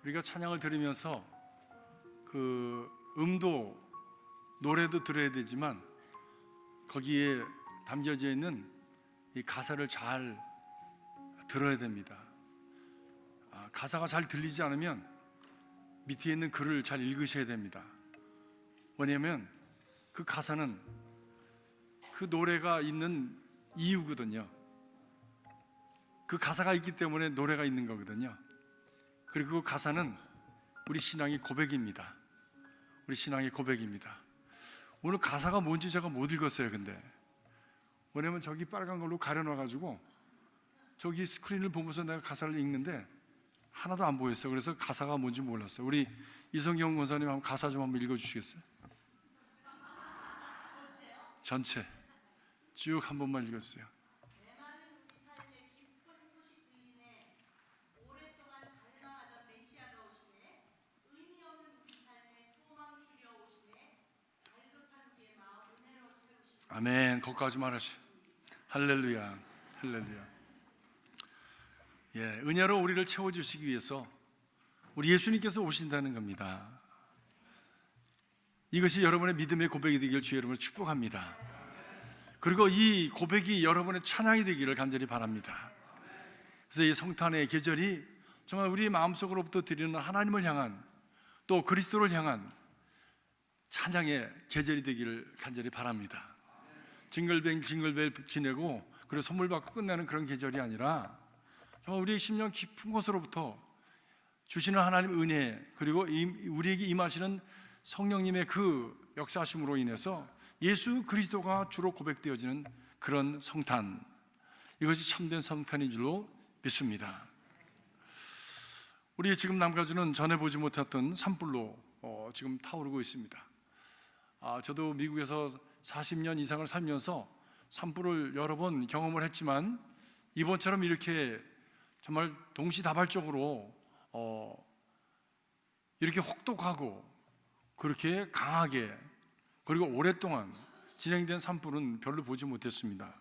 우리가 찬양을 들으면서 그 음도 노래도 들어야 되지만 거기에 담겨져 있는 이 가사를 잘 들어야 됩니다. 가사가 잘 들리지 않으면 밑에 있는 글을 잘 읽으셔야 됩니다. 왜냐하면 그 가사는 그 노래가 있는 이유거든요. 그 가사가 있기 때문에 노래가 있는 거거든요. 그리고 그 가사는 우리 신앙의 고백입니다. 우리 신앙의 고백입니다. 오늘 가사가 뭔지 제가 못 읽었어요. 근데 왜냐면 저기 빨간 걸로 가려놔가지고 저기 스크린을 보면서 내가 가사를 읽는데 하나도 안 보였어요. 그래서 가사가 뭔지 몰랐어요. 우리 이성경 권사님 한번 가사 좀 한번 읽어주시겠어요? 전체 쭉 한 번만 읽었어요. 아멘. 거기까지 말하시. 할렐루야, 할렐루야. 예, 은혜로 우리를 채워주시기 위해서 우리 예수님께서 오신다는 겁니다. 이것이 여러분의 믿음의 고백이 되길 주 여러분을 축복합니다. 그리고 이 고백이 여러분의 찬양이 되기를 간절히 바랍니다. 그래서 이 성탄의 계절이 정말 우리 마음속으로부터 드리는 하나님을 향한 또 그리스도를 향한 찬양의 계절이 되기를 간절히 바랍니다. 징글벨 지내고 그리고 선물 받고 끝내는 그런 계절이 아니라 정말 우리의 심령 깊은 곳으로부터 주시는 하나님의 은혜 그리고 우리에게 임하시는 성령님의 그 역사하심으로 인해서 예수 그리스도가 주로 고백되어지는 그런 성탄, 이것이 참된 성탄인 줄로 믿습니다. 우리 지금 남가주는 전에 보지 못했던 산불로 지금 타오르고 있습니다. 저도 미국에서 40년 이상을 살면서 산불을 여러 번 경험을 했지만 이번처럼 이렇게 정말 동시다발적으로 이렇게 혹독하고 그렇게 강하게 그리고 오랫동안 진행된 산불은 별로 보지 못했습니다.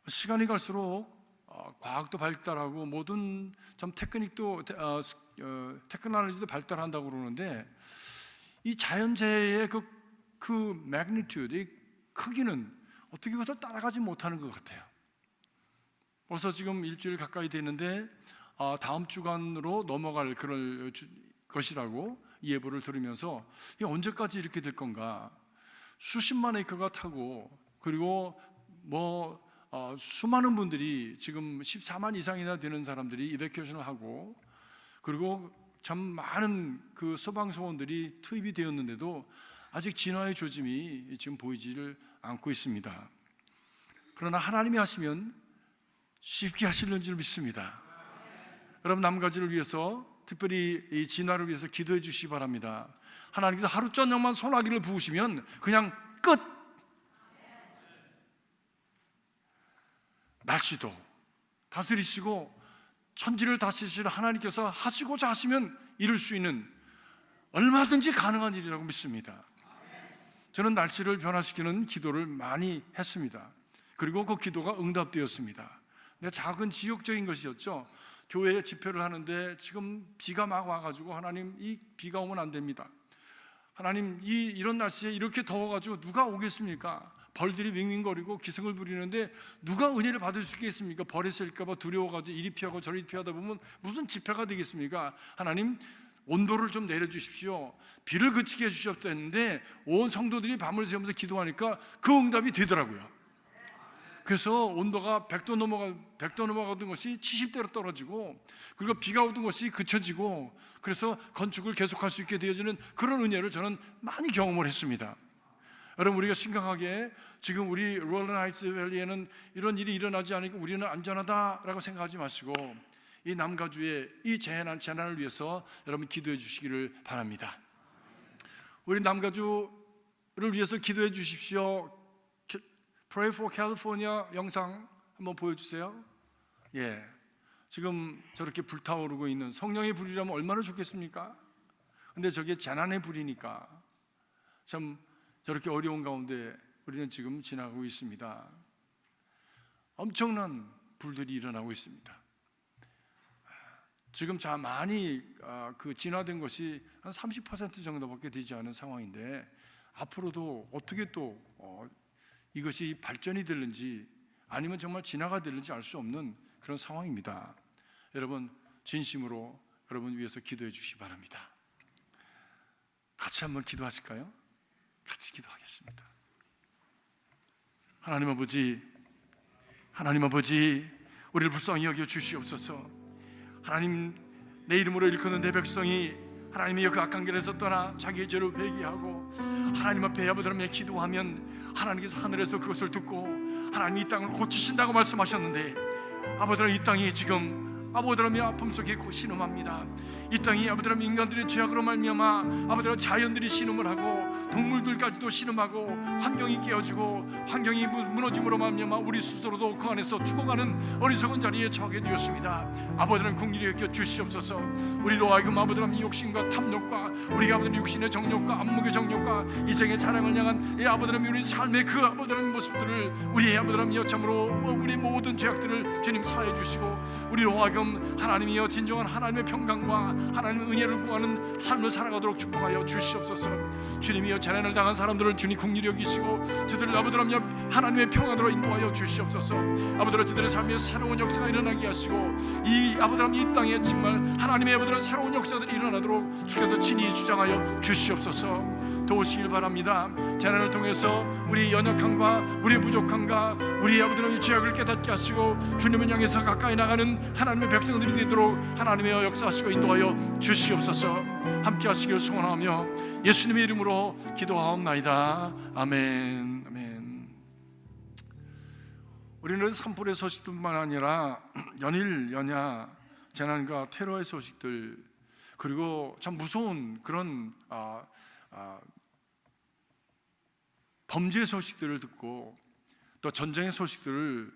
시간이 갈수록 과학도 발달하고 모든 좀 테크놀로지도 발달한다고 그러는데 이 자연재해의 그 매그니튜드, 이 크기는 어떻게 그것을 따라가지 못하는 것 같아요. 벌써 지금 일주일 가까이 됐는데 다음 주간으로 넘어갈 그럴 것이라고 예보를 들으면서 이게 언제까지 이렇게 될 건가? 수십만 에이커가 타고 그리고 수많은 분들이 지금 14만 이상이나 되는 사람들이 이베큐에이션을 하고 그리고 참 많은 그 소방서원들이 투입이 되었는데도 아직 진화의 조짐이 지금 보이지를 않고 있습니다. 그러나 하나님이 하시면 쉽게 하시는 줄 믿습니다. 여러분 남가지를 위해서 특별히 이 진화를 위해서 기도해 주시기 바랍니다. 하나님께서 하루 저녁만 소나기를 부으시면 그냥 끝! 날씨도 다스리시고 천지를 다스리시는 하나님께서 하시고자 하시면 이룰 수 있는 얼마든지 가능한 일이라고 믿습니다. 저는 날씨를 변화시키는 기도를 많이 했습니다. 그리고 그 기도가 응답되었습니다. 근데 작은 지역적인 것이었죠. 교회에 집회를 하는데 지금 비가 막 와가지고 하나님 이 비가 오면 안 됩니다. 하나님 이런 날씨에 이렇게 더워가지고 누가 오겠습니까? 벌들이 윙윙거리고 기승을 부리는데 누가 은혜를 받을 수 있겠습니까? 벌이 쓸까봐 두려워가지고 이리 피하고 저리 피하다 보면 무슨 집회가 되겠습니까? 하나님 온도를 좀 내려주십시오. 비를 그치게 해주셨다 했는데 온 성도들이 밤을 새우면서 기도하니까 그 응답이 되더라고요. 그래서 온도가 100도 넘어가던 것이 70도로 떨어지고 그리고 비가 오던 것이 그쳐지고 그래서 건축을 계속할 수 있게 되어지는 그런 은혜를 저는 많이 경험을 했습니다. 여러분 우리가 심각하게 지금 우리 롤랜드 하이츠 밸리에는 이런 일이 일어나지 않으니까 우리는 안전하다라고 생각하지 마시고 이 남가주의 이 재난을 위해서 여러분 기도해 주시기를 바랍니다. 우리 남가주를 위해서 기도해 주십시오. Pray for California 영상 한번 보여주세요. 예, 지금 저렇게 불타오르고 있는 성령의 불이라면 얼마나 좋겠습니까? 근데 저게 재난의 불이니까 참 저렇게 어려운 가운데 우리는 지금 지나가고 있습니다. 엄청난 불들이 일어나고 있습니다. 지금 많이 진화된 것이 한 30% 정도밖에 되지 않은 상황인데, 앞으로도 어떻게 또 이것이 발전이 될는지 아니면 정말 진화가 될는지 알 수 없는 그런 상황입니다. 여러분, 진심으로 여러분 위해서 기도해 주시기 바랍니다. 같이 한번 기도하실까요? 같이 기도하겠습니다. 하나님 아버지, 우리를 불쌍히 여겨 주시옵소서. 하나님, 내 이름으로 일컫는 내 백성이 하나님의 그 악한 길에서 떠나 자기의 죄를 회개하고 하나님 앞에 아버지 하나님의 기도하면 하나님께서 하늘에서 그것을 듣고 하나님 이 땅을 고치신다고 말씀하셨는데, 아버지 하나님, 이 땅이 지금 아버지 하나님의 아픔 속에 신음합니다. 이 땅이 아버지 하나님 인간들의 죄악으로 말미암아 아버지 하나님 자연들이 신음을 하고 동물들까지도 신음하고 환경이 깨어지고 환경이 무너짐으로 말미암아 우리 스스로도 그 안에서 죽어가는 어리석은 자리에 처하게 되었습니다. 아버지 하나님, 긍휼히 여겨 주시옵소서. 우리로 하여금 아버지 하나님 욕심과 탐욕과 우리가 아버지 하나님 육신의 정욕과 안목의 정욕과 이생의 자랑을 향한 아버지 하나님 우리 삶의 그 아버지 하나님 모습들을 우리의 아버지 하나님 여참으로 우리 모든 죄악들을 주님 사해 주시고, 우리로 하여금 하나님이여 진정한 하나님의 평강과 하나님의 은혜를 구하는 삶을 살아가도록 축복하여 주시옵소서. 주님이여 재난을 당한 사람들을 주님 긍휼히 여기시고 저들을 아버지 하나님 하나님의 평안으로 인도하여 주시옵소서. 아버지 하나님, 저들의 삶에 새로운 역사가 일어나게 하시고 이 아버지 하나님 이 땅에 정말 하나님의 아버지 하나님 새로운 역사들이 일어나도록 주께서 친히 주장하여 주시옵소서. 도우시길 바랍니다. 재난을 통해서 우리 연약함과 우리 부족함과 우리 아버지 하나님의 죄악을 깨닫게 하시고 주님을 향해서 가까이 나가는 하나님의 백성들이 되도록 하나님의 역사하시고 인도하여 주시옵소서. 함께 하시길 소원하며 예수님의 이름으로 기도하옵나이다. 아멘. 아멘. 우리는 산불의 소식뿐만 아니라 연일 연야 재난과 테러의 소식들, 그리고 참 무서운 그런 범죄 소식들을 듣고 또 전쟁의 소식들을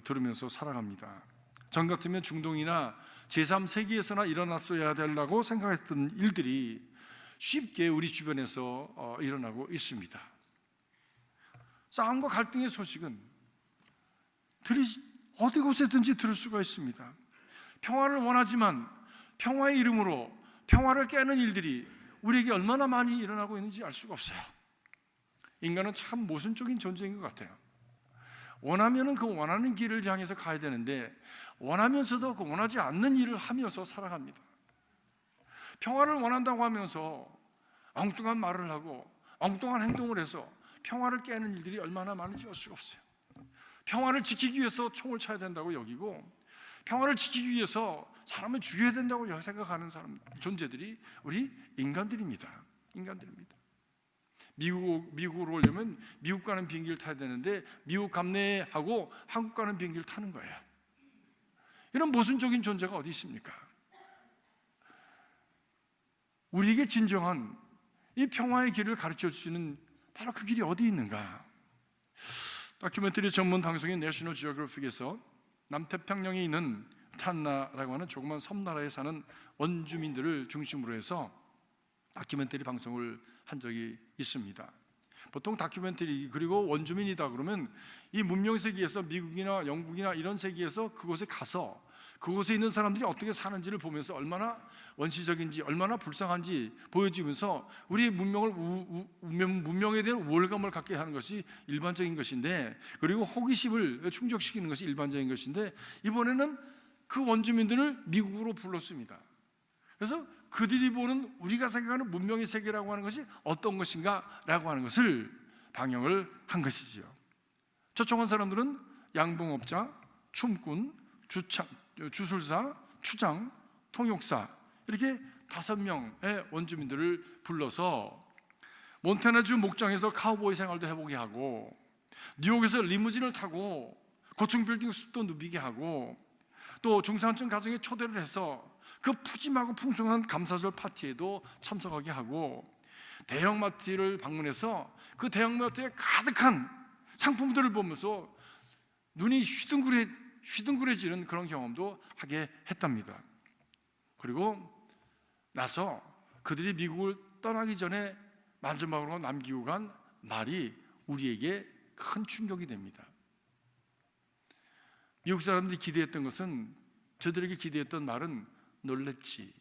들으면서 살아갑니다. 전 같으면 중동이나 제3세기에서나 일어났어야 되려고 생각했던 일들이 쉽게 우리 주변에서 일어나고 있습니다. 싸움과 갈등의 소식은 어디 곳에든지 들을 수가 있습니다. 평화를 원하지만 평화의 이름으로 평화를 깨는 일들이 우리에게 얼마나 많이 일어나고 있는지 알 수가 없어요. 인간은 참 모순적인 존재인 것 같아요. 원하면은 그 원하는 길을 향해서 가야 되는데 원하면서도 그 원하지 않는 일을 하면서 살아갑니다. 평화를 원한다고 하면서 엉뚱한 말을 하고 엉뚱한 행동을 해서 평화를 깨는 일들이 얼마나 많은지 알 수가 없어요. 평화를 지키기 위해서 총을 쳐야 된다고 여기고 평화를 지키기 위해서 사람을 죽여야 된다고 생각하는 존재들이 우리 인간들입니다. 미국으로 오려면 미국 가는 비행기를 타야 되는데 미국 감내하고 한국 가는 비행기를 타는 거예요. 이런 모순적인 존재가 어디 있습니까? 우리에게 진정한 이 평화의 길을 가르쳐 주시는 바로 그 길이 어디 있는가? 다큐멘터리 전문 방송인 내셔널 지오그래픽에서 남태평양에 있는 탄나라고 하는 조그만 섬나라에 사는 원주민들을 중심으로 해서 다큐멘터리 방송을 한 적이 있습니다. 보통 다큐멘터리 그리고 원주민이다 그러면 이 문명세계에서 미국이나 영국이나 이런 세계에서 그곳에 가서 그곳에 있는 사람들이 어떻게 사는지를 보면서 얼마나 원시적인지 얼마나 불쌍한지 보여주면서 우리의 문명에 대한 우월감을 갖게 하는 것이 일반적인 것인데, 그리고 호기심을 충족시키는 것이 일반적인 것인데, 이번에는 그 원주민들을 미국으로 불렀습니다. 그래서 그들이 보는 우리가 생각하는 문명의 세계라고 하는 것이 어떤 것인가 라고 하는 것을 방영을 한 것이지요. 초청한 사람들은 양봉업자, 춤꾼, 주술사, 추장, 통역사, 이렇게 5명의 원주민들을 불러서 몬태나주 목장에서 카우보이 생활도 해보게 하고, 뉴욕에서 리무진을 타고 고층 빌딩 숲도 누비게 하고, 또 중산층 가정에 초대를 해서 그 푸짐하고 풍성한 감사절 파티에도 참석하게 하고, 대형마트를 방문해서 그 대형마트에 가득한 상품들을 보면서 눈이 휘둥그레지는 그런 경험도 하게 했답니다. 그리고 나서 그들이 미국을 떠나기 전에 마지막으로 남기고 간 말이 우리에게 큰 충격이 됩니다. 미국 사람들이 기대했던 것은, 저들에게 기대했던 말은 놀랬지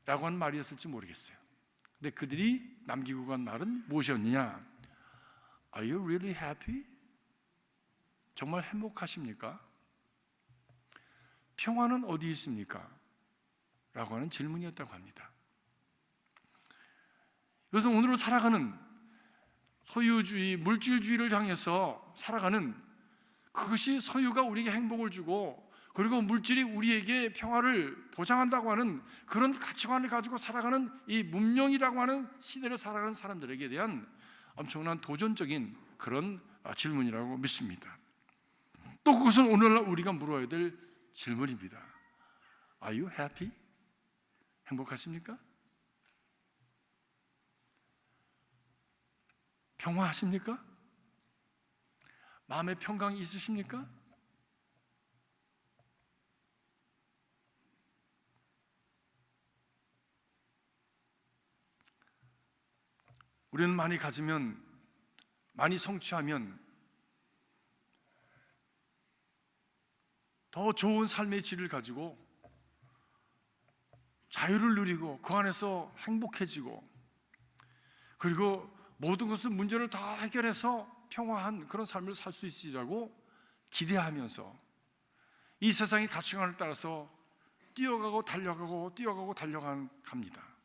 라고 하는 말이었을지 모르겠어요. 근데 그들이 남기고 간 말은 무엇이었느냐? Are you really happy? 정말 행복하십니까? 평화는 어디 있습니까? 라고 하는 질문이었다고 합니다. 그래서 오늘을 살아가는 소유주의, 물질주의를 향해서 살아가는, 그것이 소유가 우리에게 행복을 주고 그리고 물질이 우리에게 평화를 보장한다고 하는 그런 가치관을 가지고 살아가는 이 문명이라고 하는 시대를 살아가는 사람들에게 대한 엄청난 도전적인 그런 질문이라고 믿습니다. 또 그것은 오늘날 우리가 물어야 될 질문입니다. Are you happy? 행복하십니까? 평화하십니까? 마음의 평강이 있으십니까? 우리는 많이 가지면, 많이 성취하면 더 좋은 삶의 질을 가지고 자유를 누리고 그 안에서 행복해지고, 그리고 모든 것을 문제를 다 해결해서 평화한 그런 삶을 살 수 있으리라고 기대하면서 이 세상의 가치관을 따라서 뛰어가고 달려갑니다.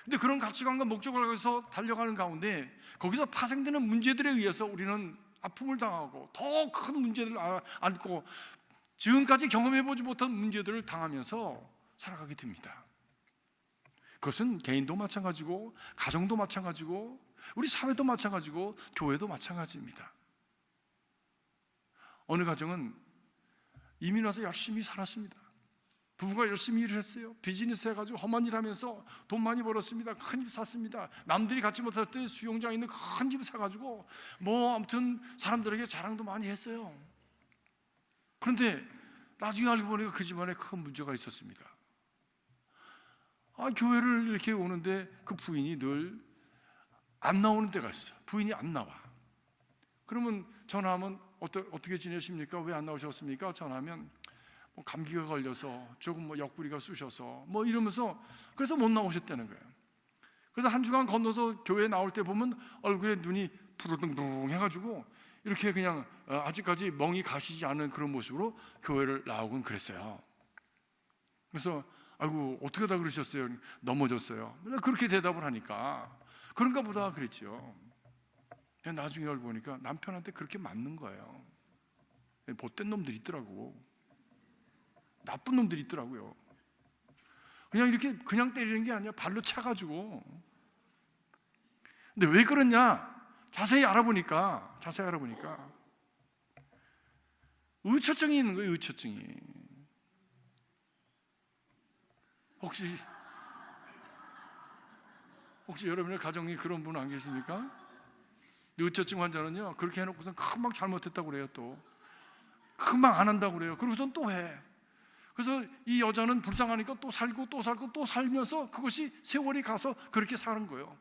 근데 그런 가치관과 목적을 위해서 달려가는 가운데 거기서 파생되는 문제들에 의해서 우리는 아픔을 당하고 더 큰 문제들을 안고 지금까지 경험해보지 못한 문제들을 당하면서 살아가게 됩니다. 그것은 개인도 마찬가지고 가정도 마찬가지고 우리 사회도 마찬가지고 교회도 마찬가지입니다. 어느 가정은 이민 와서 열심히 살았습니다. 부부가 열심히 일을 했어요. 비즈니스 해가지고 험한 일 하면서 돈 많이 벌었습니다. 큰 집 샀습니다. 남들이 갖지 못할 때 수영장 있는 큰 집 사가지고 아무튼 사람들에게 자랑도 많이 했어요. 그런데 나중에 알고 보니까 그 집안에 큰 문제가 있었습니다. 교회를 이렇게 오는데 그 부인이 늘 안 나오는 때가 있어요. 부인이 안 나와. 그러면 전화하면 어떻게 지내십니까? 왜 안 나오셨습니까? 전화하면 감기가 걸려서 조금 옆구리가 쑤셔서 이러면서 그래서 못 나오셨다는 거예요. 그래서 한 주간 건너서 교회 나올 때 보면 얼굴에 눈이 부르둥둥 해가지고 이렇게 그냥 아직까지 멍이 가시지 않은 그런 모습으로 교회를 나오곤 그랬어요. 그래서 아이고 어떻게 다 그러셨어요? 넘어졌어요. 그렇게 대답을 하니까 그런가 보다 그랬죠. 나중에 알고 보니까 남편한테 그렇게 맞는 거예요. 못된 놈들이 있더라고. 나쁜 놈들이 있더라고요. 그냥 이렇게 그냥 때리는 게 아니라 발로 차가지고. 근데 왜 그러냐? 자세히 알아보니까 의처증이 있는 거예요. 의처증이. 혹시 여러분의 가정에 그런 분 안 계십니까? 의처증 환자는요 그렇게 해놓고선 금방 잘못했다고 그래요. 또 금방 안 한다고 그래요. 그러고선 또 해. 그래서 이 여자는 불쌍하니까 또 살고 또 살면서 그것이 세월이 가서 그렇게 사는 거예요.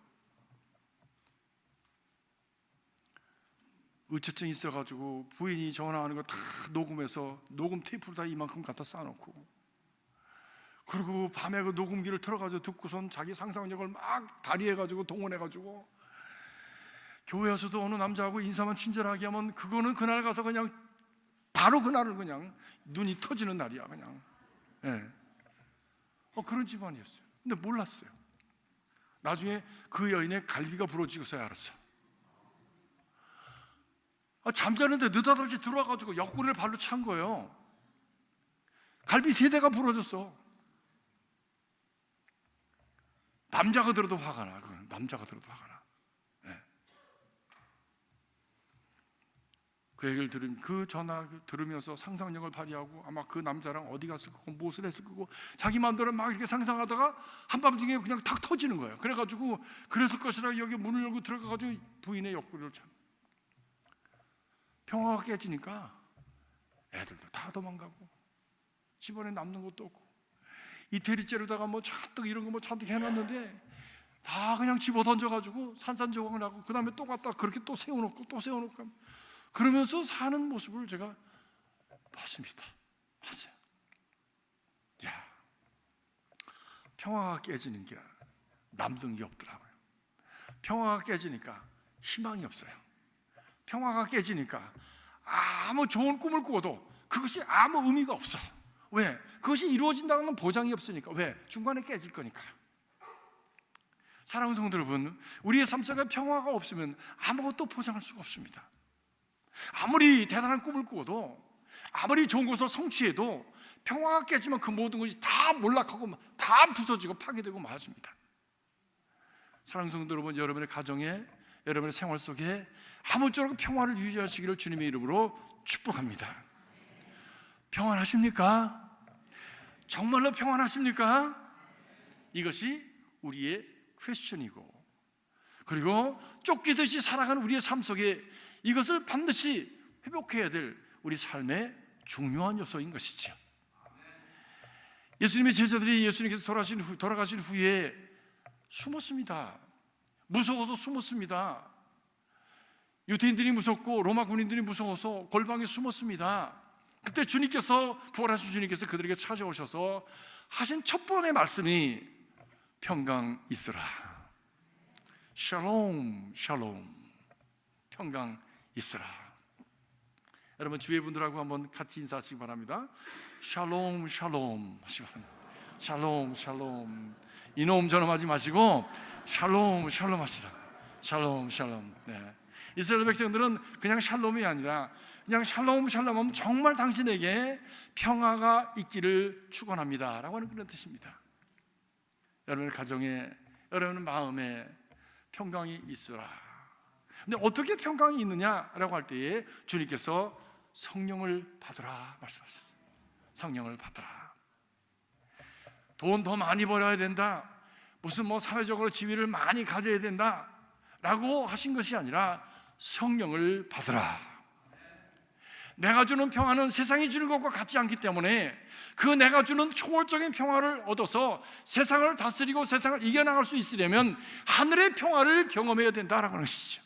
의처증이 있어가지고 부인이 전화하는 거 다 녹음해서 녹음 테이프를 다 이만큼 갖다 쌓아놓고, 그리고 밤에 그 녹음기를 틀어가지고 듣고선 자기 상상력을 막 발휘해가지고 동원해가지고 교회에서도 어느 남자하고 인사만 친절하게 하면 그거는 그날 가서 그냥 바로 그날은 그냥 눈이 터지는 날이야 그냥. 그런 집안이었어요. 근데 몰랐어요. 나중에 그 여인의 갈비가 부러지고서야 알았어요. 잠자는데 느닷없이 들어와가지고 옆구리를 발로 찬 거예요. 갈비 3대가 부러졌어. 남자가 들어도 화가 나. 그건 남자가 들어도 화가 나. 그 얘기를 그 전화 들으면서 상상력을 발휘하고 아마 그 남자랑 어디 갔을 거고 무엇을 했을 거고 자기 마음대로 막 이렇게 상상하다가 한밤중에 그냥 탁 터지는 거예요. 그래가지고 그랬을 것이라 여기 문을 열고 들어가가지고 부인의 옆구리를 차. 평화가 깨지니까 애들도 다 도망가고 집안에 남는 것도 없고 이태리째로다가 잔뜩 이런 거 잔뜩 해놨는데 다 그냥 집어 던져가지고 산산조각을 하고 그 다음에 또 갖다 그렇게 또 세워놓고 그러면서 사는 모습을 제가 맞습니다. 맞아요. 야, 평화가 깨지는 게 남는 게 없더라고요. 평화가 깨지니까 희망이 없어요. 평화가 깨지니까 아무 좋은 꿈을 꾸어도 그것이 아무 의미가 없어. 왜? 그것이 이루어진다는 보장이 없으니까. 왜? 중간에 깨질 거니까. 사랑하는 성도 여러분, 우리의 삶 속에 평화가 없으면 아무것도 보장할 수가 없습니다. 아무리 대단한 꿈을 꾸어도, 아무리 좋은 것을 성취해도 평화가 깨지면 그 모든 것이 다 몰락하고 다 부서지고 파괴되고 말아집니다. 사랑하는 성도 여러분, 여러분의 가정에, 여러분의 생활 속에 아무쪼록 평화를 유지하시기를 주님의 이름으로 축복합니다. 평안하십니까? 정말로 평안하십니까? 이것이 우리의 퀘스천이고, 그리고 쫓기듯이 살아가는 우리의 삶 속에 이것을 반드시 회복해야 될 우리 삶의 중요한 요소인 것이죠. 예수님의 제자들이 예수님께서 돌아가신 후에 숨었습니다. 무서워서 숨었습니다. 유대인들이 무섭고 로마 군인들이 무서워서 골방에 숨었습니다. 그때 주님께서, 부활하신 주님께서 그들에게 찾아오셔서 하신 첫 번의 말씀이 평강 있으라. 샬롬, 샬롬. 평강 있으라. 여러분 주위의 분들하고 한번 같이 인사하시기 바랍니다. 샬롬, 샬롬 하시기 바랍니다. 샬롬, 샬롬. 이놈 저놈 하지 마시고 샬롬, 샬롬 하시라. 샬롬, 샬롬. 네. 이스라엘 백성들은 그냥 샬롬이 아니라 그냥 샬롬, 샬롬 하면 정말 당신에게 평화가 있기를 축원합니다 라고 하는 그런 뜻입니다. 여러분의 가정에, 여러분의 마음에 평강이 있으라. 근데 어떻게 평강이 있느냐라고 할 때에 주님께서 성령을 받으라 말씀하셨어요. 성령을 받으라. 돈 더 많이 벌어야 된다, 무슨 사회적으로 지위를 많이 가져야 된다 라고 하신 것이 아니라 성령을 받으라. 내가 주는 평화는 세상이 주는 것과 같지 않기 때문에 그 내가 주는 초월적인 평화를 얻어서 세상을 다스리고 세상을 이겨나갈 수 있으려면 하늘의 평화를 경험해야 된다라고 하는 것이죠.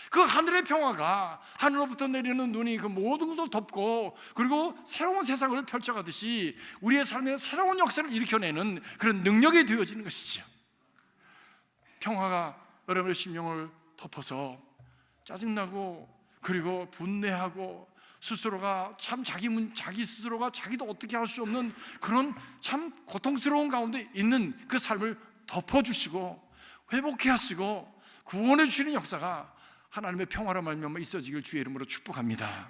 그 하늘의 평화가 하늘로부터 내리는 눈이 그 모든 것을 덮고, 그리고 새로운 세상을 펼쳐가듯이 우리의 삶에 새로운 역사를 일으켜내는 그런 능력이 되어지는 것이죠. 평화가 여러분의 심령을 덮어서 짜증나고, 그리고 분내하고, 스스로가 참 자기 스스로가 자기도 어떻게 할 수 없는 그런 참 고통스러운 가운데 있는 그 삶을 덮어주시고 회복해 하시고 구원해 주시는 역사가 하나님의 평화로 말미암아 있어지길 주의 이름으로 축복합니다.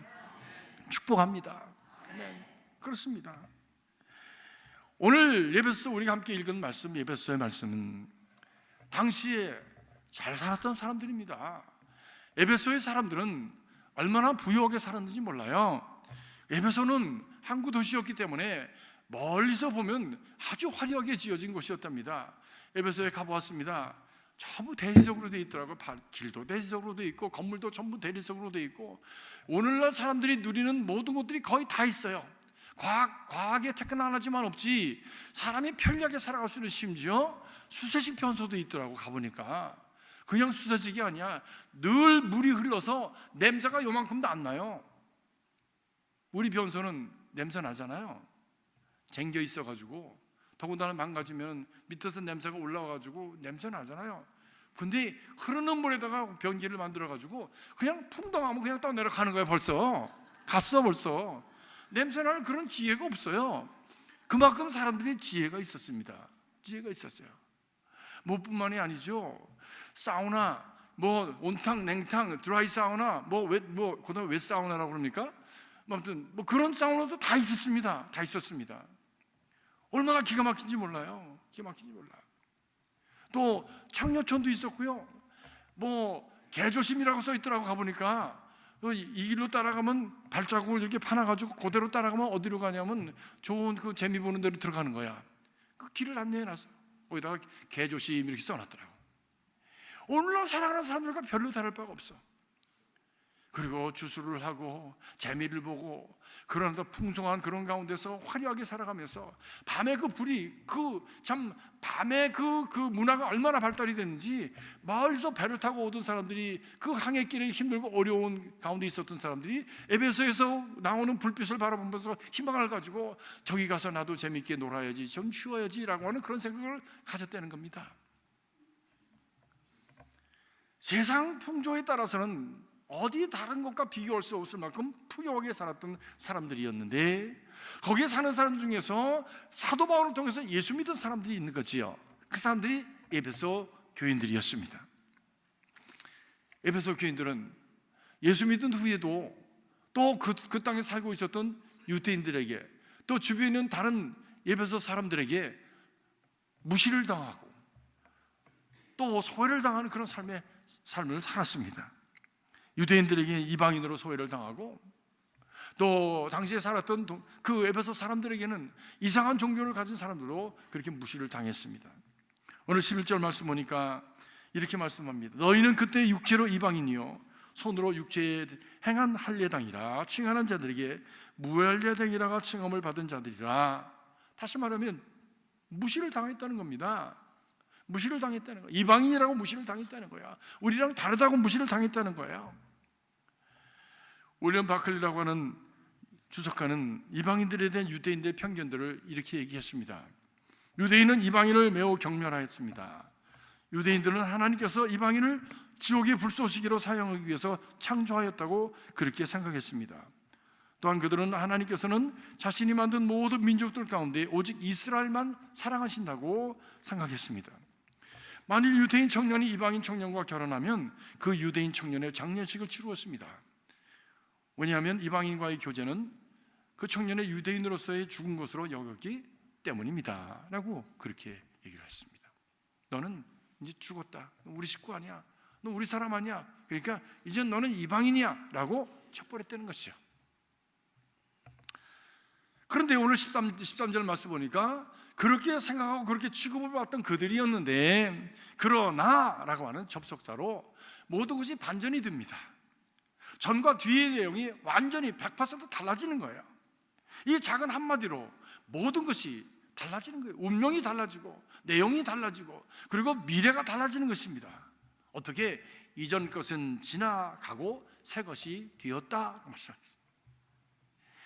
축복합니다. 네, 그렇습니다. 오늘 예배소 우리가 함께 읽은 말씀, 예배소의 말씀은 당시에 잘 살았던 사람들입니다. 에베소의 사람들은 얼마나 부유하게 살았는지 몰라요. 에베소는 항구 도시였기 때문에 멀리서 보면 아주 화려하게 지어진 곳이었답니다. 에베소에 가보았습니다. 전부 대리석으로 되어 있더라고요. 길도 대리석으로 되어 있고 건물도 전부 대리석으로 되어 있고, 오늘날 사람들이 누리는 모든 것들이 거의 다 있어요. 과학의 테크는 하나지만 없지 사람이 편리하게 살아갈 수 있는, 심지어 수세식 변소도 있더라고. 가보니까 그냥 수세식이 아니야. 늘 물이 흘러서 냄새가 요만큼도 안 나요. 우리 변소는 냄새 나잖아요. 쟁겨 있어가지고, 더군다나 망가지면 밑에서 냄새가 올라와가지고 냄새 나잖아요. 근데 흐르는 물에다가 변기를 만들어가지고 그냥 풍덩하면 그냥 딱 내려가는 거예요. 벌써 갔어. 벌써 냄새 나는 그런 지혜가 없어요. 그만큼 사람들이 지혜가 있었습니다. 지혜가 있었어요. 뭐뿐만이 아니죠. 사우나, 온탕, 냉탕, 드라이 사우나, 그다음에 웻 사우나라고 그럽니까? 아무튼 그런 사우나도 다 있었습니다. 다 있었습니다. 얼마나 기가 막힌지 몰라요. 기가 막힌지 몰라요. 또 창녀촌도 있었고요. 개조심이라고 써 있더라고. 가보니까 이 길로 따라가면 발자국을 이렇게 파놔가지고 그대로 따라가면 어디로 가냐면 좋은 그 재미 보는 데로 들어가는 거야. 그 길을 안내해놨어. 거기다가 개조심 이렇게 써놨더라고. 오늘날 살아가는 사람들과 별로 다를 바가 없어. 그리고 주술을 하고 재미를 보고 그러나 풍성한 그런 가운데서 화려하게 살아가면서 밤에 그 불이 밤에 그 문화가 얼마나 발달이 됐는지 멀리서 배를 타고 오던 사람들이 그 항해길에 힘들고 어려운 가운데 있었던 사람들이 에베소에서 나오는 불빛을 바라보면서 희망을 가지고 저기 가서 나도 재미있게 놀아야지, 좀 쉬어야지라고 하는 그런 생각을 가졌다는 겁니다. 세상 풍조에 따라서는 어디 다른 것과 비교할 수 없을 만큼 풍요하게 살았던 사람들이었는데, 거기에 사는 사람 중에서 사도 바울을 통해서 예수 믿은 사람들이 있는 거지요. 그 사람들이 에베소 교인들이었습니다. 에베소 교인들은 예수 믿은 후에도 또 그 땅에 살고 있었던 유대인들에게, 또 주변에 있는 다른 에베소 사람들에게 무시를 당하고 또 소외를 당하는 그런 삶을 살았습니다. 유대인들에게 이방인으로 소외를 당하고, 또 당시에 살았던 그 에베소 사람들에게는 이상한 종교를 가진 사람들로 그렇게 무시를 당했습니다. 오늘 11절 말씀 보니까 이렇게 말씀합니다. 너희는 그때 육체로 이방인이요 손으로 육체에 행한 할례당이라 칭하는 자들에게 무할례당이라가 칭함을 받은 자들이라. 다시 말하면 무시를 당했다는 겁니다. 무시를 당했다는 거야. 이방인이라고 무시를 당했다는 거야. 우리랑 다르다고 무시를 당했다는 거예요. 윌리엄 바클리라고 하는 주석가는 이방인들에 대한 유대인들의 편견들을 이렇게 얘기했습니다. 유대인은 이방인을 매우 경멸하였습니다. 유대인들은 하나님께서 이방인을 지옥의 불쏘시개로 사용하기 위해서 창조하였다고 그렇게 생각했습니다. 또한 그들은 하나님께서는 자신이 만든 모든 민족들 가운데 오직 이스라엘만 사랑하신다고 생각했습니다. 만일 유대인 청년이 이방인 청년과 결혼하면 그 유대인 청년의 장례식을 치루었습니다. 왜냐하면 이방인과의 교제는 그 청년의 유대인으로서의 죽은 것으로 여겼기 때문입니다 라고 그렇게 얘기를 했습니다. 너는 이제 죽었다, 너 우리 식구 아니야, 너 우리 사람 아니야, 그러니까 이제 너는 이방인이야 라고 쳐버렸다는 것이죠. 그런데 오늘 13절 말씀 보니까 그렇게 생각하고 그렇게 취급을 받던 그들이었는데, 그러나 라고 하는 접속사로 모든 것이 반전이 됩니다. 전과 뒤의 내용이 완전히 100% 달라지는 거예요. 이 작은 한마디로 모든 것이 달라지는 거예요. 운명이 달라지고 내용이 달라지고 그리고 미래가 달라지는 것입니다. 어떻게? 이전 것은 지나가고 새 것이 되었다 말씀하셨습니다.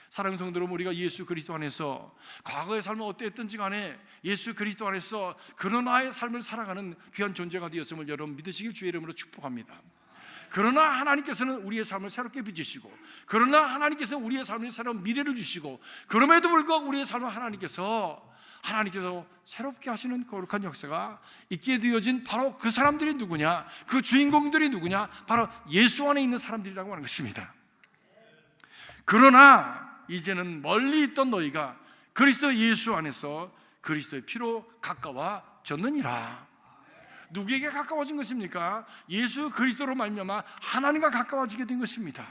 사랑하는 성도 여러분, 우리가 예수 그리스도 안에서 과거의 삶은 어땠든지 간에 예수 그리스도 안에서 그러나의 삶을 살아가는 귀한 존재가 되었음을 여러분 믿으시길 주의 이름으로 축복합니다. 그러나 하나님께서는 우리의 삶을 새롭게 빚으시고, 그러나 하나님께서는 우리의 삶에 새로운 미래를 주시고, 그럼에도 불구하고 우리의 삶을 하나님께서 새롭게 하시는 거룩한 역사가 있게 되어진 바로 그 사람들이 누구냐, 그 주인공들이 누구냐, 바로 예수 안에 있는 사람들이라고 하는 것입니다. 그러나 이제는 멀리 있던 너희가 그리스도 예수 안에서 그리스도의 피로 가까워졌느니라. 누구에게 가까워진 것입니까? 예수 그리스도로 말미암아 하나님과 가까워지게 된 것입니다.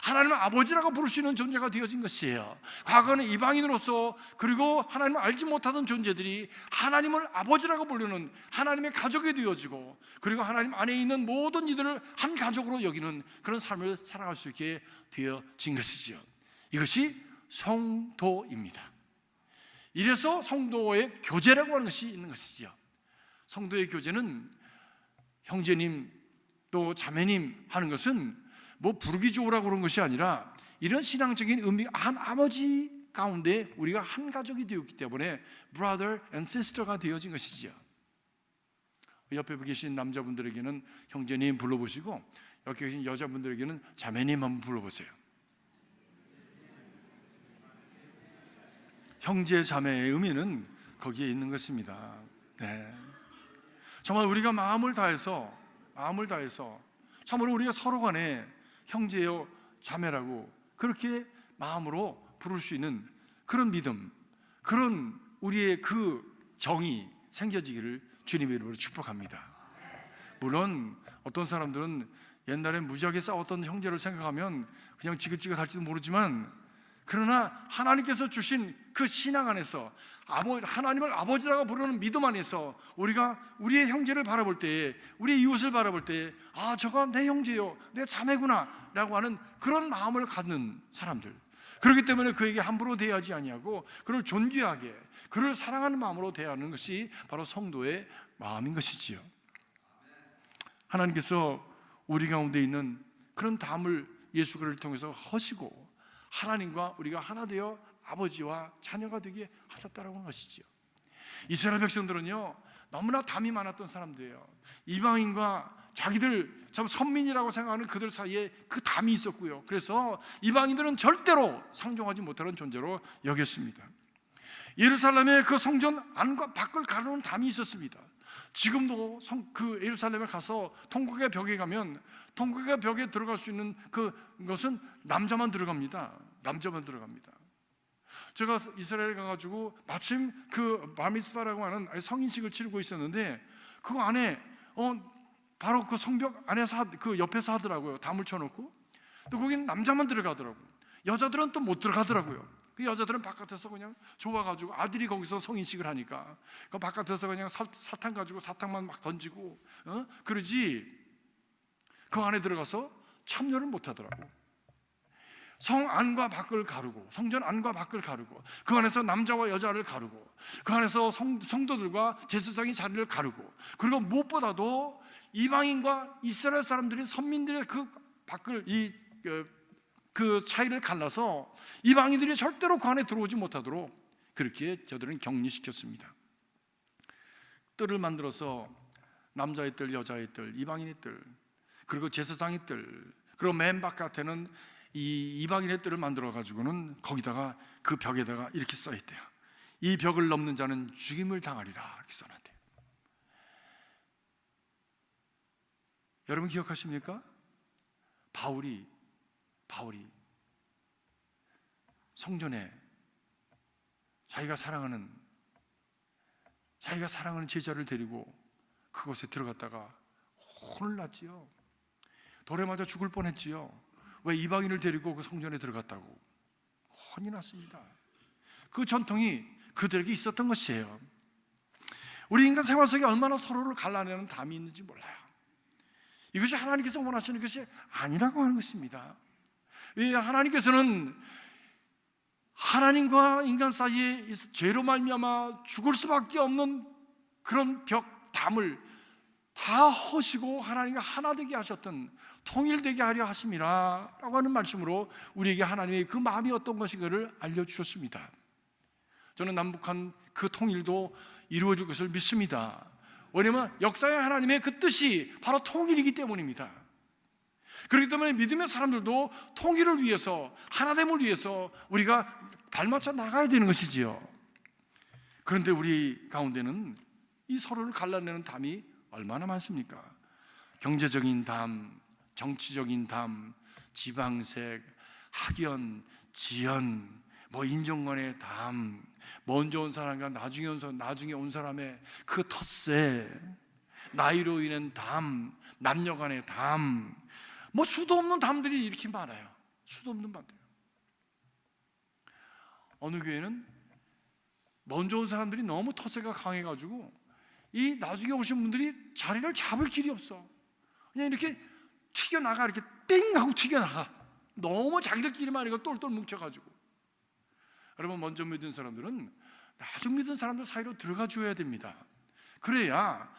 하나님을 아버지라고 부를 수 있는 존재가 되어진 것이에요. 과거는 이방인으로서, 그리고 하나님을 알지 못하던 존재들이 하나님을 아버지라고 부르는 하나님의 가족이 되어지고, 그리고 하나님 안에 있는 모든 이들을 한 가족으로 여기는 그런 삶을 살아갈 수 있게 되어진 것이죠. 이것이 성도입니다. 이래서 성도의 교제라고 하는 것이 있는 것이죠. 성도의 교제는 형제님 또 자매님 하는 것은 뭐 부르기 좋으라고 그런 것이 아니라, 이런 신앙적인 의미, 한 아버지 가운데 우리가 한 가족이 되었기 때문에 brother and sister가 되어진 것이죠. 옆에 계신 남자분들에게는 형제님 불러보시고, 옆에 계신 여자분들에게는 자매님 한번 불러보세요. 형제 자매의 의미는 거기에 있는 것입니다. 네. 정말 우리가 마음을 다해서 참으로 우리가 서로 간에 형제요 자매라고 그렇게 마음으로 부를 수 있는 그런 믿음, 그런 우리의 그 정이 생겨지기를 주님의 이름으로 축복합니다. 물론 어떤 사람들은 옛날에 무지하게 싸웠던 형제를 생각하면 그냥 지긋지긋할지도 모르지만, 그러나 하나님께서 주신 그 신앙 안에서 하나님을 아버지라고 부르는 믿음 안에서 우리가 우리의 형제를 바라볼 때에, 우리의 이웃을 바라볼 때에, 저가 내 형제요, 내 자매구나 라고 하는 그런 마음을 갖는 사람들, 그렇기 때문에 그에게 함부로 대하지 아니하고 그를 존귀하게, 그를 사랑하는 마음으로 대하는 것이 바로 성도의 마음인 것이지요. 하나님께서 우리 가운데 있는 그런 담을 예수 그리스도를 통해서 허시고 하나님과 우리가 하나 되어 아버지와 자녀가 되게 하셨다라고 하는 것이지요. 이스라엘 백성들은요, 너무나 담이 많았던 사람들이에요. 이방인과 자기들 참 선민이라고 생각하는 그들 사이에 그 담이 있었고요. 그래서 이방인들은 절대로 상종하지 못하는 존재로 여겼습니다. 예루살렘의 그 성전 안과 밖을 가르는 담이 있었습니다. 지금도 그 예루살렘에 가서 통곡의 벽에 가면 통곡의 벽에 들어갈 수 있는 그것은 남자만 들어갑니다. 남자만 들어갑니다. 제가 이스라엘 가가지고 마침 그 바미스바라고 하는 성인식을 치르고 있었는데 그 안에 바로 그 성벽 안에서 그 옆에서 하더라고요. 담을 쳐놓고. 또 거기는 남자만 들어가더라고요. 여자들은 또 못 들어가더라고요. 그 여자들은 바깥에서 그냥 좋아가지고, 아들이 거기서 성인식을 하니까 그 바깥에서 그냥 사탕 가지고 사탕만 막 던지고 그러지 그 안에 들어가서 참여를 못 하더라고. 성 안과 밖을 가르고, 성전 안과 밖을 가르고, 그 안에서 남자와 여자를 가르고, 그 안에서 성도들과 제사장의 자리를 가르고, 그리고 무엇보다도 이방인과 이스라엘 사람들이, 선민들의 그 밖을, 그 차이를 갈라서 이방인들이 절대로 그 안에 들어오지 못하도록 그렇게 저들은 격리시켰습니다. 뜰을 만들어서 남자의 뜰, 여자의 뜰, 이방인의 뜰, 그리고 제사장의 뜰, 그리고 맨 바깥에는 이 이방인의 뜰을 만들어 가지고는 거기다가 그 벽에다가 이렇게 써 있대요. 이 벽을 넘는 자는 죽임을 당하리라, 이렇게 써놨대요. 여러분 기억하십니까? 바울이 성전에 자기가 사랑하는 제자를 데리고 그곳에 들어갔다가 혼을 났지요. 돌에 맞아 죽을 뻔했지요. 왜? 이방인을 데리고 그 성전에 들어갔다고 혼이 났습니다. 그 전통이 그들에게 있었던 것이에요. 우리 인간 생활 속에 얼마나 서로를 갈라내는 담이 있는지 몰라요. 이것이 하나님께서 원하시는 것이 아니라고 하는 것입니다. 왜? 하나님께서는 하나님과 인간 사이에 죄로 말미암아 죽을 수밖에 없는 그런 담을 다 허시고 하나님과 하나 되게 하셨던, 통일되게 하려 하심이라 라고 하는 말씀으로 우리에게 하나님의 그 마음이 어떤 것인가를 알려주셨습니다. 저는 남북한 그 통일도 이루어질 것을 믿습니다. 왜냐하면 역사의 하나님의 그 뜻이 바로 통일이기 때문입니다. 그렇기 때문에 믿음의 사람들도 통일을 위해서, 하나됨을 위해서 우리가 발맞춰 나가야 되는 것이지요. 그런데 우리 가운데는 이 서로를 갈라내는 담이 얼마나 많습니까? 경제적인 담, 정치적인 담, 지방색, 학연, 지연, 인종 간의 담, 먼저 온 사람과 나중에 온 사람의 그 텃세, 나이로 인한 담, 남녀 간의 담, 수도 없는 담들이 이렇게 많아요. 수도 없는 담들. 어느 교회는 먼저 온 사람들이 너무 텃세가 강해가지고 이 나중에 오신 분들이 자리를 잡을 길이 없어. 그냥 이렇게 튀겨나가, 이렇게 띵 하고 튀겨나가. 너무 자기들끼리만 이거 똘똘 뭉쳐가지고. 여러분, 먼저 믿은 사람들은 나중 믿은 사람들 사이로 들어가 줘야 됩니다. 그래야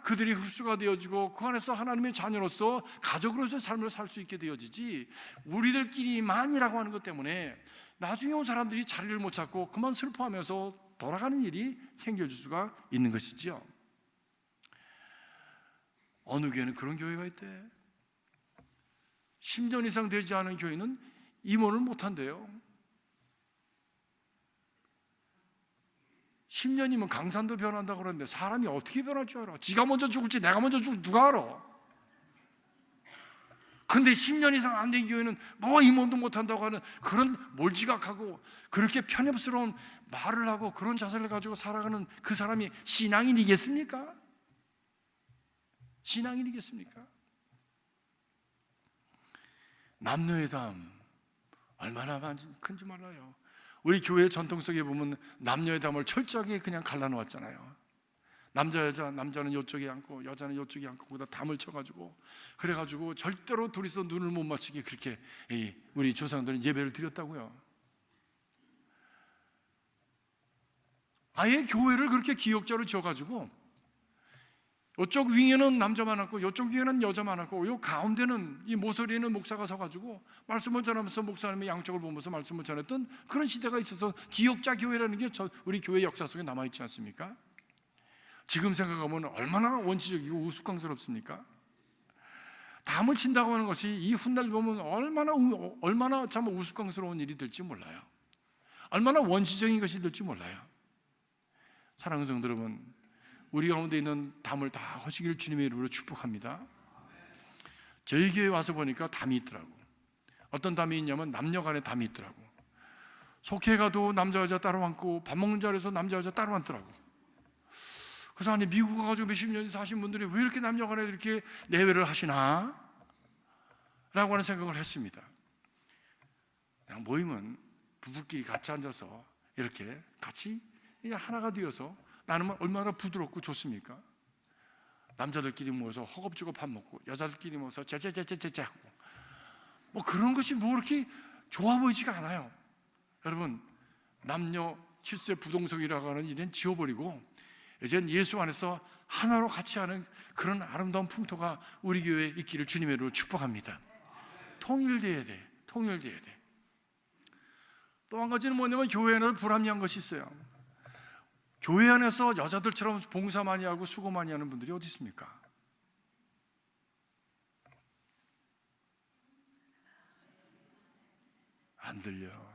그들이 흡수가 되어지고 그 안에서 하나님의 자녀로서 가족으로서의 삶을 살 수 있게 되어지지, 우리들끼리만이라고 하는 것 때문에 나중에 온 사람들이 자리를 못 찾고 그만 슬퍼하면서 돌아가는 일이 생겨질 수가 있는 것이지요. 어느 교회는 그런 교회가 있대. 10년 이상 되지 않은 교회는 임원을 못한대요. 10년이면 강산도 변한다고 그러는데 사람이 어떻게 변할 줄 알아? 지가 먼저 죽을지 내가 먼저 죽을지 누가 알아? 근데 10년 이상 안 된 교회는 임원도 못한다고 하는 그런 몰지각하고 그렇게 편협스러운 말을 하고 그런 자세를 가지고 살아가는 그 사람이 신앙인이겠습니까? 신앙인이겠습니까? 남녀의 담 얼마나 큰지 몰라요. 우리 교회 전통 속에 보면 남녀의 담을 철저하게 그냥 갈라놓았잖아요. 남자 여자, 남자는 이쪽에 앉고 여자는 이쪽에 앉고 거기다 담을 쳐가지고 그래가지고 절대로 둘이서 눈을 못 맞추게 그렇게 우리 조상들은 예배를 드렸다고요. 아예 교회를 그렇게 기역자로 지어가지고 이쪽 윙에는 남자만 앉고 이쪽 위에는 여자만 앉고 이 가운데는 이 모서리에는 목사가 서가지고 말씀을 전하면서 목사님의 양쪽을 보면서 말씀을 전했던 그런 시대가 있어서 기역자 교회라는 게 우리 교회 역사 속에 남아있지 않습니까? 지금 생각하면 얼마나 원시적이고 우스꽝스럽습니까? 담을 친다고 하는 것이 이 훗날 보면 얼마나 참 우스꽝스러운 일이 될지 몰라요. 얼마나 원시적인 것이 될지 몰라요. 사랑하는 성도 여러분, 우리 가운데 있는 담을 다 허시기를 주님의 이름으로 축복합니다. 저희 교회에 와서 보니까 담이 있더라고. 어떤 담이 있냐면 남녀 간의 담이 있더라고. 속회 가도 남자 여자 따로 앉고 밥 먹는 자리에서 남자 여자 따로 앉더라고. 그래서 아니 미국 가가지고 몇십 년 사신 분들이 왜 이렇게 남녀 간에 이렇게 내외를 하시나? 라고 하는 생각을 했습니다. 그냥 모임은 부부끼리 같이 앉아서 이렇게 같이 하나가 되어서 나는 얼마나 부드럽고 좋습니까? 남자들끼리 모여서 허겁지겁 밥 먹고 여자들끼리 모여서 제제제제제제 하고 뭐 그런 것이 뭐 이렇게 좋아 보이지가 않아요. 여러분, 남녀 칠세 부동석이라고 하는 일은 지워버리고 이젠 예수 안에서 하나로 같이 하는 그런 아름다운 풍토가 우리 교회에 있기를 주님의 이름으로 축복합니다. 통일돼야 돼. 통일돼야 돼. 또 한 가지는 뭐냐면 교회 안에서 불합리한 것이 있어요. 교회 안에서 여자들처럼 봉사 많이 하고 수고 많이 하는 분들이 어디 있습니까? 안 들려.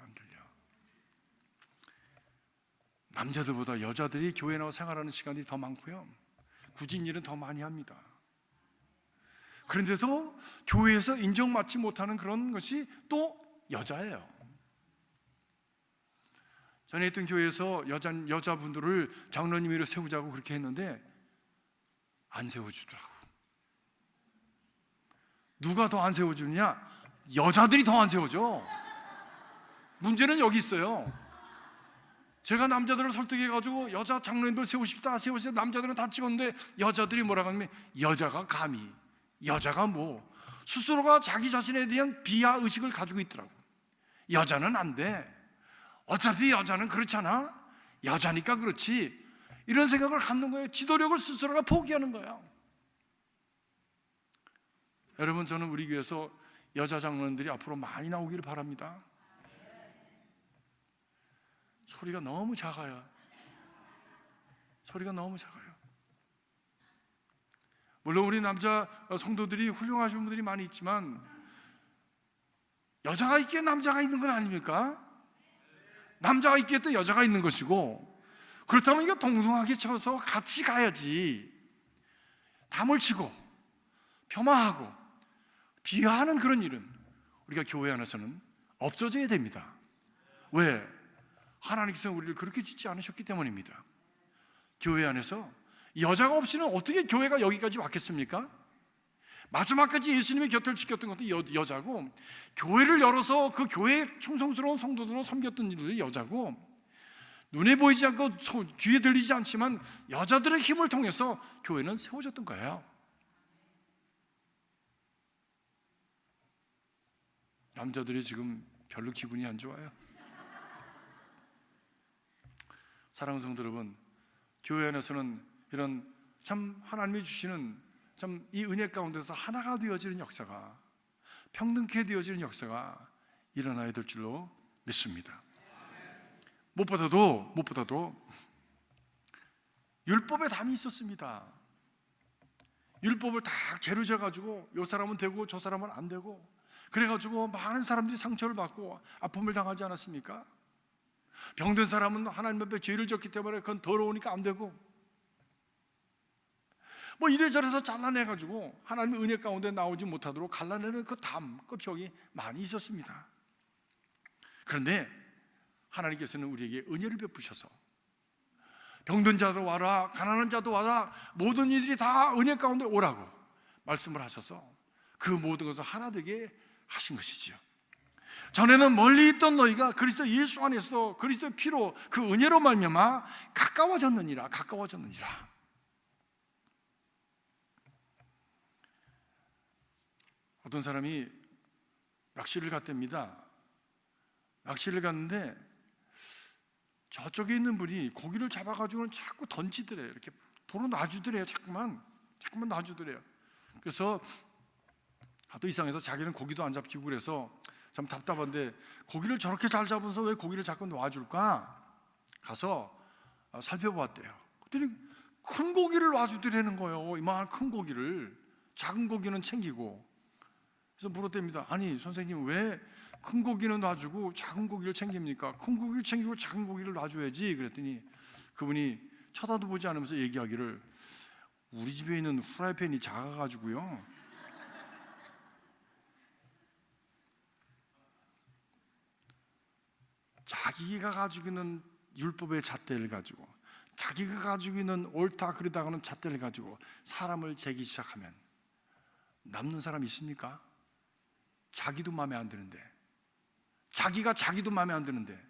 남자들보다 여자들이 교회 나와 생활하는 시간이 더 많고요, 굳은 일은 더 많이 합니다. 그런데도 교회에서 인정받지 못하는 그런 것이 또 여자예요. 전에 있던 교회에서 여자분들을 장로님으로 세우자고 그렇게 했는데 안 세워주더라고. 누가 더 안 세워주느냐? 여자들이 더 안 세워줘. 문제는 여기 있어요. 제가 남자들을 설득해가지고 여자 장로님들 세우십시다, 세우세요. 남자들은 다 찍었는데 여자들이 뭐라고 하냐면 여자가 감히, 여자가 뭐, 스스로가 자기 자신에 대한 비하의식을 가지고 있더라고. 여자는 안 돼. 어차피 여자는 그렇잖아. 여자니까 그렇지. 이런 생각을 갖는 거예요. 지도력을 스스로가 포기하는 거예요. 여러분, 저는 우리 교회에서 여자 장로님들이 앞으로 많이 나오기를 바랍니다. 소리가 너무 작아요. 소리가 너무 작아요. 물론 우리 남자 성도들이 훌륭하신 분들이 많이 있지만 여자가 있기에 남자가 있는 건 아닙니까? 남자가 있기에 또 여자가 있는 것이고, 그렇다면 이거 동등하게 쳐서 같이 가야지. 담을 치고 폄하하고 비하하는 그런 일은 우리가 교회 안에서는 없어져야 됩니다. 왜? 하나님께서 우리를 그렇게 짓지 않으셨기 때문입니다. 교회 안에서 여자가 없이는 어떻게 교회가 여기까지 왔겠습니까? 마지막까지 예수님의 곁을 지켰던 것도 여자고, 교회를 열어서 그 교회에 충성스러운 성도들로 섬겼던 일들이 여자고, 눈에 보이지 않고 귀에 들리지 않지만 여자들의 힘을 통해서 교회는 세워졌던 거예요. 남자들이 지금 별로 기분이 안 좋아요. 사랑하는 성도 여러분, 교회 안에서는 이런 참 하나님이 주시는 참 이 은혜 가운데서 하나가 되어지는 역사가, 평등케 되어지는 역사가 일어나야 될 줄로 믿습니다. 무엇보다도 율법의 담이 있었습니다. 율법을 다 게르져가지고 이 사람은 되고 저 사람은 안 되고, 그래가지고 많은 사람들이 상처를 받고 아픔을 당하지 않았습니까? 병든 사람은 하나님 앞에 죄를 졌기 때문에 그건 더러우니까 안 되고, 뭐 이래저래서 잘라내가지고 하나님의 은혜 가운데 나오지 못하도록 갈라내는 그 담, 그 벽이 많이 있었습니다. 그런데 하나님께서는 우리에게 은혜를 베푸셔서 병든 자도 와라, 가난한 자도 와라, 모든 이들이 다 은혜 가운데 오라고 말씀을 하셔서 그 모든 것을 하나 되게 하신 것이지요. 전에는 멀리 있던 너희가 그리스도 예수 안에서 그리스도의 피로 그 은혜로 말미암아 가까워졌느니라. 어떤 사람이 낚시를 갔답니다. 낚시를 갔는데 저쪽에 있는 분이 고기를 잡아가지고는 자꾸 던지더래요. 이렇게 도로 놔주더래요. 자꾸만 놔주더래요. 그래서 하도 이상해서 자기는 고기도 안 잡히고 그래서 참 답답한데 고기를 저렇게 잘 잡아서 왜 고기를 자꾸 놔줄까? 가서 살펴보았대요. 그랬더니 큰 고기를 놔주더라는 거예요. 이만한 큰 고기를. 작은 고기는 챙기고. 그래서 물었답니다. 아니 선생님, 왜 큰 고기는 놔주고 작은 고기를 챙깁니까? 큰 고기를 챙기고 작은 고기를 놔줘야지. 그랬더니 그분이 쳐다도 보지 않으면서 얘기하기를, 우리 집에 있는 후라이팬이 작아가지고요, 자기가 가지고 있는 율법의 잣대를 가지고, 자기가 가지고 있는 옳다 그러다가는 잣대를 가지고 사람을 재기 시작하면 남는 사람 있습니까? 자기도 마음에 안 드는데, 자기도 마음에 안 드는데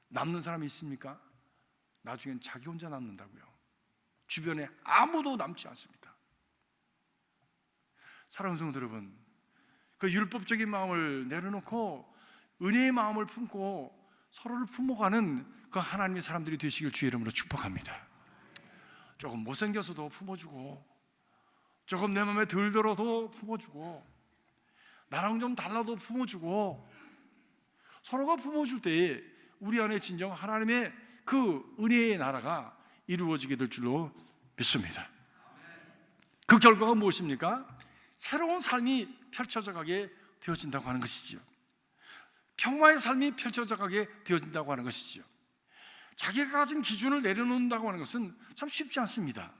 남는 사람이 있습니까? 나중엔 자기 혼자 남는다고요. 주변에 아무도 남지 않습니다. 사랑하는 성도 여러분, 그 율법적인 마음을 내려놓고 은혜의 마음을 품고 서로를 품어가는 그 하나님의 사람들이 되시길 주의 이름으로 축복합니다. 조금 못생겨서도 품어주고, 조금 내 마음에 덜 들어도 품어주고, 나랑 좀 달라도 품어주고, 서로가 품어줄 때에 우리 안에 진정 하나님의 그 은혜의 나라가 이루어지게 될 줄로 믿습니다. 그 결과가 무엇입니까? 새로운 삶이 펼쳐져 가게 되어진다고 하는 것이지요. 평화의 삶이 펼쳐져 가게 되어진다고 하는 것이지요. 자기가 가진 기준을 내려놓는다고 하는 것은 참 쉽지 않습니다.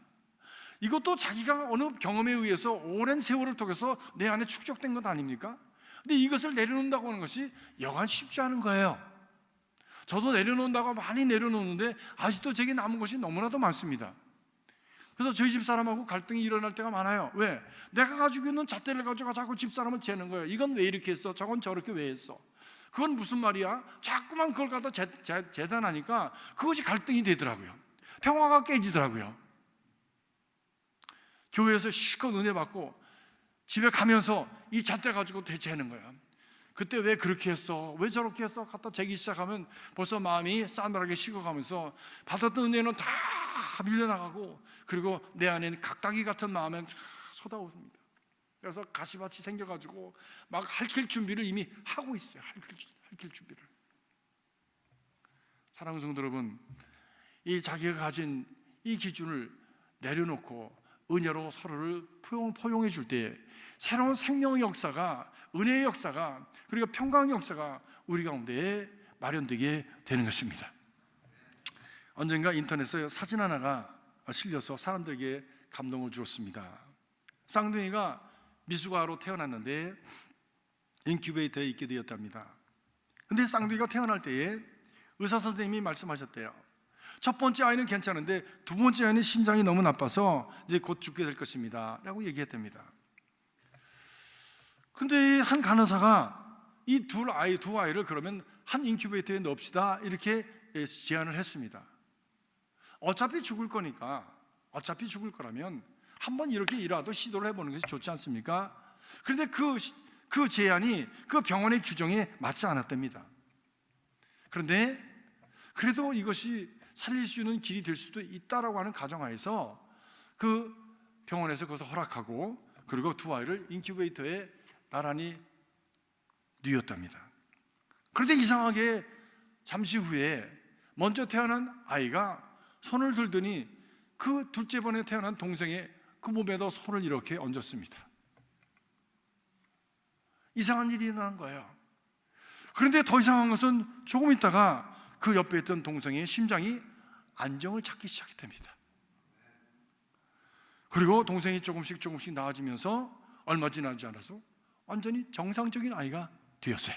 이것도 자기가 어느 경험에 의해서 오랜 세월을 통해서 내 안에 축적된 것 아닙니까? 근데 이것을 내려놓는다고 하는 것이 여간 쉽지 않은 거예요. 저도 내려놓는다고 많이 내려놓는데 아직도 제게 남은 것이 너무나도 많습니다. 그래서 저희 집사람하고 갈등이 일어날 때가 많아요. 왜? 내가 가지고 있는 잣대를 가지고 자꾸 집사람을 재는 거예요. 이건 왜 이렇게 했어? 저건 저렇게 왜 했어? 그건 무슨 말이야? 자꾸만 그걸 갖다 재단하니까 그것이 갈등이 되더라고요. 평화가 깨지더라고요. 교회에서 실컷 은혜 받고 집에 가면서 이 잣대 가지고 재는 거야. 그때 왜 그렇게 했어? 왜 저렇게 했어? 갖다 재기 시작하면 벌써 마음이 싸늘하게 식어가면서 받았던 은혜는 다 밀려나가고, 그리고 내 안에는 각다기 같은 마음에 쏟아옵니다. 그래서 가시밭이 생겨가지고 막 핥힐 준비를 이미 하고 있어요. 핥힐 준비를. 사랑하는 성도 여러분, 이 자기가 가진 이 기준을 내려놓고 은혜로 서로를 포용해 줄 때 새로운 생명의 역사가, 은혜의 역사가, 그리고 평강의 역사가 우리 가운데에 마련되게 되는 것입니다. 언젠가 인터넷에 사진 하나가 실려서 사람들에게 감동을 주었습니다. 쌍둥이가 미숙아로 태어났는데 인큐베이터에 있게 되었답니다. 근데 쌍둥이가 태어날 때에 의사 선생님이 말씀하셨대요. 첫 번째 아이는 괜찮은데 두 번째 아이는 심장이 너무 나빠서 이제 곧 죽게 될 것입니다 라고 얘기했답니다. 근데 한 간호사가 이 두 아이를 그러면 한 인큐베이터에 넣읍시다 이렇게 제안을 했습니다. 어차피 죽을 거니까, 어차피 죽을 거라면 한번 이렇게라도 시도를 해보는 것이 좋지 않습니까? 그런데 그 제안이 그 병원의 규정에 맞지 않았답니다. 그런데 그래도 이것이 살릴 수 있는 길이 될 수도 있다라고 하는 가정하에서 그 병원에서 그것을 허락하고, 그리고 두 아이를 인큐베이터에 나란히 뉘었답니다. 그런데 이상하게 잠시 후에 먼저 태어난 아이가 손을 들더니 그 둘째 번에 태어난 동생의 그 몸에다 손을 이렇게 얹었습니다. 이상한 일이 일어난 거예요. 그런데 더 이상한 것은 조금 있다가 그 옆에 있던 동생의 심장이 안정을 찾기 시작했답니다. 그리고 동생이 조금씩 나아지면서 얼마 지나지 않아서 완전히 정상적인 아이가 되었어요.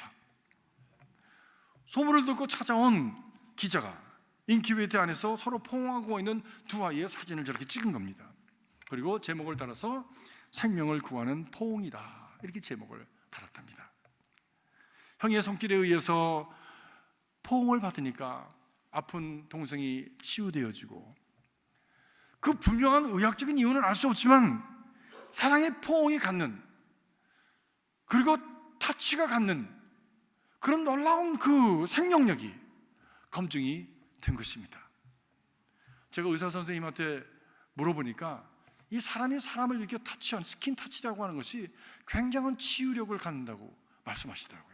소문을 듣고 찾아온 기자가 인큐베이터 안에서 서로 포옹하고 있는 두 아이의 사진을 저렇게 찍은 겁니다. 그리고 제목을 달아서 생명을 구하는 포옹이다 이렇게 제목을 달았답니다. 형의 손길에 의해서 포옹을 받으니까 아픈 동생이 치유되어지고, 그 분명한 의학적인 이유는 알 수 없지만 사랑의 포옹이 갖는, 그리고 타치가 갖는 그런 놀라운 그 생명력이 검증이 된 것입니다. 제가 의사 선생님한테 물어보니까 이 사람이 사람을 이렇게 타치한 스킨 타치라고 하는 것이 굉장한 치유력을 갖는다고 말씀하시더라고요.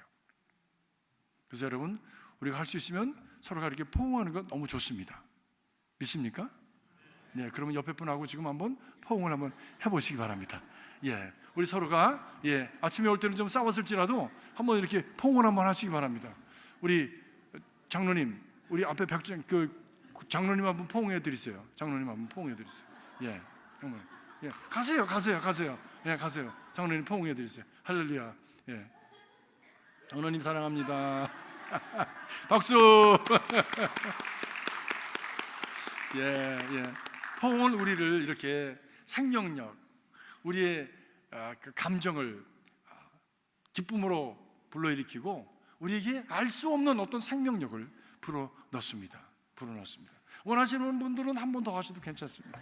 그래서 여러분, 우리가 할 수 있으면 서로가 이렇게 포옹하는 건 너무 좋습니다. 믿습니까? 네, 그러면 옆에 분하고 지금 한번 포옹을 한번 해보시기 바랍니다. 예, 우리 서로가 아침에 올 때는 좀 싸웠을지라도 한번 이렇게 포옹을 한번 하시기 바랍니다. 우리 장로님, 우리 앞에 장로님 한번 포옹해 드리세요. 장로님 한번 포옹해 드리세요. 예, 정말. 예, 가세요. 예, 가세요. 장로님 포옹해 드리세요. 할렐루야. 예, 장로님 사랑합니다. 박수. 예. 포옹은 우리를 이렇게 생명력, 우리의 그 감정을 기쁨으로 불러일으키고 우리에게 알 수 없는 어떤 생명력을 불어넣습니다. 원하시는 분들은 한 번 더 하셔도 괜찮습니다.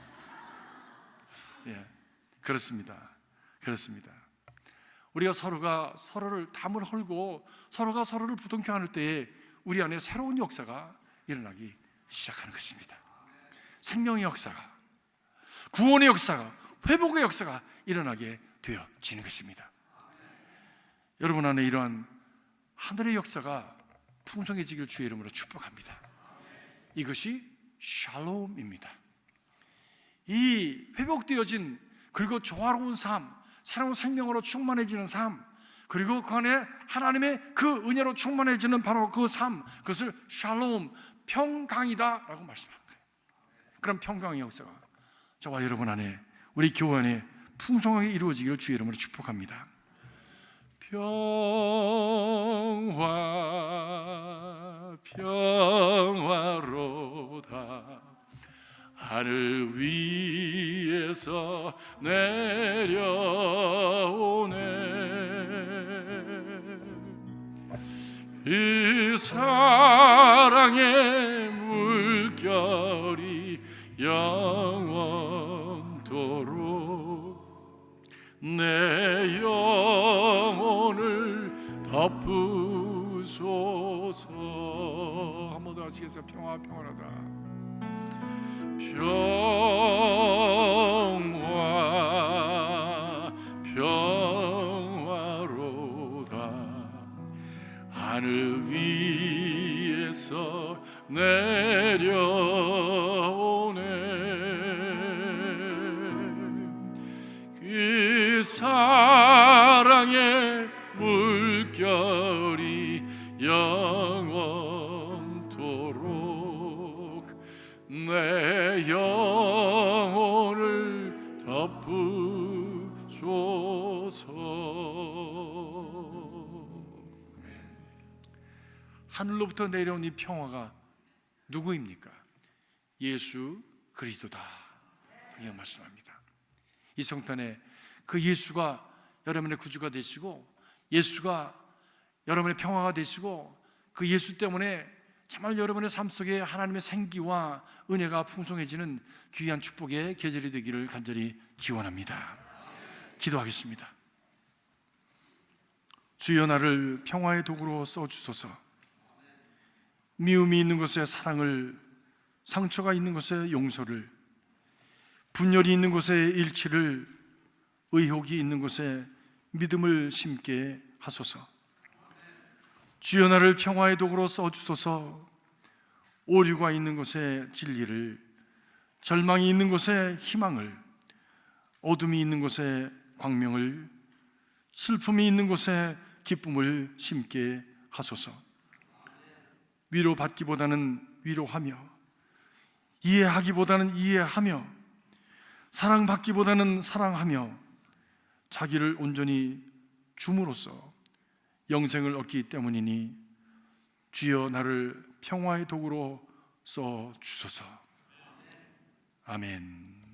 예, 그렇습니다. 우리가 서로가 서로를 담을 헐고 서로가 서로를 부둥켜 안을 때에 우리 안에 새로운 역사가 일어나기 시작하는 것입니다. 생명의 역사가, 구원의 역사가, 회복의 역사가 일어나게 되어지는 것입니다. 여러분 안에 이러한 하늘의 역사가 풍성해지길 주의 이름으로 축복합니다. 이것이 샬롬입니다. 이 회복되어진, 그리고 조화로운 삶, 새로운 생명으로 충만해지는 삶, 그리고 그 안에 하나님의 그 은혜로 충만해지는 바로 그 삶, 그것을 샬롬, 평강이다 라고 말씀합니다. 그런 평강의 역사가 저와 여러분 안에, 우리 교회 안에 풍성하게 이루어지기를 주의 이름으로 축복합니다. 평화로다 하늘 위에서 내려오네. 그 사랑의 물결이 영원토록 내 영혼을 덮으소서. 한 번 더 하시겠어요? 평화로다. 평화로다 하늘 위에서 내려오네. 그 사랑의 물결이 영원토록 내 영혼을 덮으소서. 하늘로부터 내려온 이 평화가 누구입니까? 예수 그리스도다. 그게 말씀합니다. 이 성탄에 그 예수가 여러분의 구주가 되시고, 예수가 여러분의 평화가 되시고, 그 예수 때문에 정말 여러분의 삶 속에 하나님의 생기와 은혜가 풍성해지는 귀한 축복의 계절이 되기를 간절히 기원합니다. 기도하겠습니다. 주여, 나를 평화의 도구로 써주소서. 미움이 있는 곳에 사랑을, 상처가 있는 곳에 용서를, 분열이 있는 곳에 일치를, 의혹이 있는 곳에 믿음을 심게 하소서. 주여, 나를 평화의 도구로 써주소서. 오류가 있는 곳에 진리를, 절망이 있는 곳에 희망을, 어둠이 있는 곳에 광명을, 슬픔이 있는 곳에 기쁨을 심게 하소서. 위로받기보다는 위로하며, 이해하기보다는 이해하며, 사랑받기보다는 사랑하며, 자기를 온전히 줌으로써 영생을 얻기 때문이니 주여, 나를 평화의 도구로 써 주소서. 아멘.